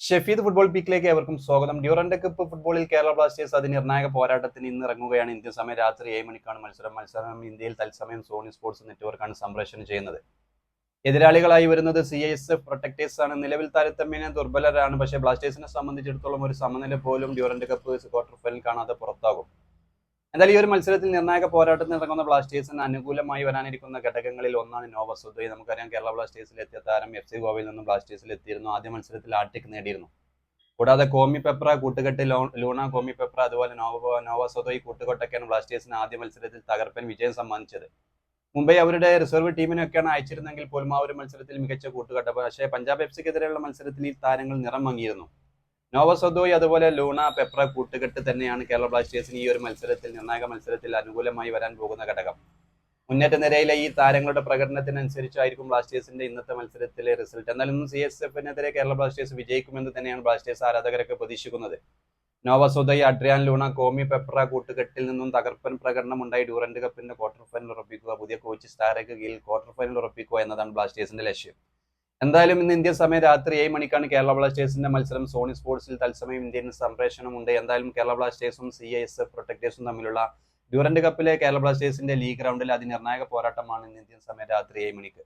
Shefeed football പീക്കിലേക്ക് ഏവർക്കും സ്വാഗതം. Durand cup ഫുട്ബോളിൽ കേരള ബ്ലാസ്റ്റേഴ്സ് അതിനിർണായക പോരാട്ടത്തിന് ഇന്ന് ഇറങ്ങുകയാണ്. ഇന്ത്യൻ സമയം രാത്രി 7 മണിക്കാണ് മത്സരം ഇന്ത്യയിൽ തത്സമയം സോണി സ്പോർട്സ് നെറ്റ്വർക്കാണ് സംപ്രേഷണം ചെയ്യുന്നത്. എതിരാളികളായി വരുന്നത് CISF പ്രൊട്ടക്ടേഴ്സ് ആണ്. നിലവിൽ താരതമ്യേന ദുർബലരാണ്. പക്ഷേ ബ്ലാസ്റ്റേഴ്സിനെ സംബന്ധിച്ചിടത്തോളം ഒരു സമനില പോലും ഡ്യൂറന്റ് കപ്പ് ക്വാർട്ടർ ഫൈനൽ കാണാതെ പുറത്താകും. എന്തായാലും ഈ ഒരു മത്സരത്തിൽ നിർണായക പോരാട്ടത്തിന് ഇറങ്ങുന്ന ബ്ലാസ്റ്റേഴ്സിന് അനുകൂലമായി വരാനിരിക്കുന്ന ഘടകങ്ങളിൽ ഒന്നാണ് നോവ സൊദോയ്. നമുക്കറിയാം, കേരള ബ്ലാസ്റ്റേഴ്സിൽ എത്തിയ താരം FC ഗോവയിൽ നിന്നും ബ്ലാസ്റ്റേഴ്സിൽ എത്തിയിരുന്നു. ആദ്യ മത്സരത്തിൽ ഹാട്രിക് നേടിയിരുന്നു. കൂടാതെ കോമി പെപ്ര കൂട്ടുകെട്ട്, ലൂണ കോമി പെപ്ര, അതുപോലെ നോവ സൊദോയ് കൂട്ടുകെട്ടൊക്കെയാണ് ബ്ലാസ്റ്റേഴ്സിന് ആദ്യ മത്സരത്തിൽ തകർപ്പൻ വിജയം സമ്മാനിച്ചത്. മുംബൈ അവരുടെ റിസർവ് ടീമിനൊക്കെയാണ് അയച്ചിരുന്നെങ്കിൽ പോലും ആ ഒരു മത്സരത്തിൽ മികച്ച കൂട്ടുകെട്ട. പക്ഷേ പഞ്ചാബ് FCക്കെതിരെയുള്ള മത്സരത്തിൽ ഈ താരങ്ങൾ നിറം മങ്ങിയിരുന്നു. നോവ സൊദോയ് അതുപോലെ ലൂണ പെപ്ര കൂട്ടുകെട്ട് തന്നെയാണ് കേരള ബ്ലാസ്റ്റേഴ്സിന് ഈ ഒരു മത്സരത്തിൽ, നിർണായക മത്സരത്തിൽ അനുകൂലമായി വരാൻ പോകുന്ന ഘടകം. മുന്നേറ്റ നിരയിലെ ഈ താരങ്ങളുടെ പ്രകടനത്തിനനുസരിച്ചായിരിക്കും ബ്ലാസ്റ്റേഴ്സിന്റെ ഇന്നത്തെ മത്സരത്തിലെ റിസൾട്ട്. എന്നാലും CSFനെതിരെ കേരള ബ്ലാസ്റ്റേഴ്സ് വിജയിക്കുമെന്ന് തന്നെയാണ് ബ്ലാസ്റ്റേഴ്സ് ആരാധകരൊക്കെ പ്രതീക്ഷിക്കുന്നത്. നോവ സൊദോയ്, അഡ്രിയാൻ ലൂണ, കോമി പെപ്ര കൂട്ടുകെട്ടിൽ നിന്നും തകർപ്പൻ പ്രകടനം ഉണ്ടായി ഡ്യൂറന്റ് കപ്പിന്റെ ക്വാർട്ടർ ഫൈനൽ ഉറപ്പിക്കുക, പുതിയ കോച്ച് സ്റ്റാരയ്ക്ക് കീഴിൽ ക്വാർട്ടർ ഫൈനൽ ഉറപ്പിക്കുക എന്നതാണ് ബ്ലാസ്റ്റേഴ്സിന്റെ ലക്ഷ്യം. എന്തായാലും ഇന്ന് ഇന്ത്യൻ സമയം രാത്രി 7 മണിക്കാണ് കേരള ബ്ലാസ്റ്റേഴ്സിന്റെ മത്സരം. സോണി സ്പോർട്സിൽ തത്സമയം ഇന്ത്യൻ സംപ്രേഷണമുണ്ട്. എന്തായാലും കേരള ബ്ലാസ്റ്റേഴ്സും CISF പ്രൊട്ടക്ടേഴ്സും തമ്മിലുള്ള ഡ്യൂറന്റ് കപ്പിലെ കേരള ബ്ലാസ്റ്റേഴ്സിന്റെ ലീഗ് റൗണ്ടിൽ അതിനിർണായക പോരാട്ടമാണ് ഇന്ന് ഇന്ത്യൻ സമയം രാത്രി 7 മണിക്ക്.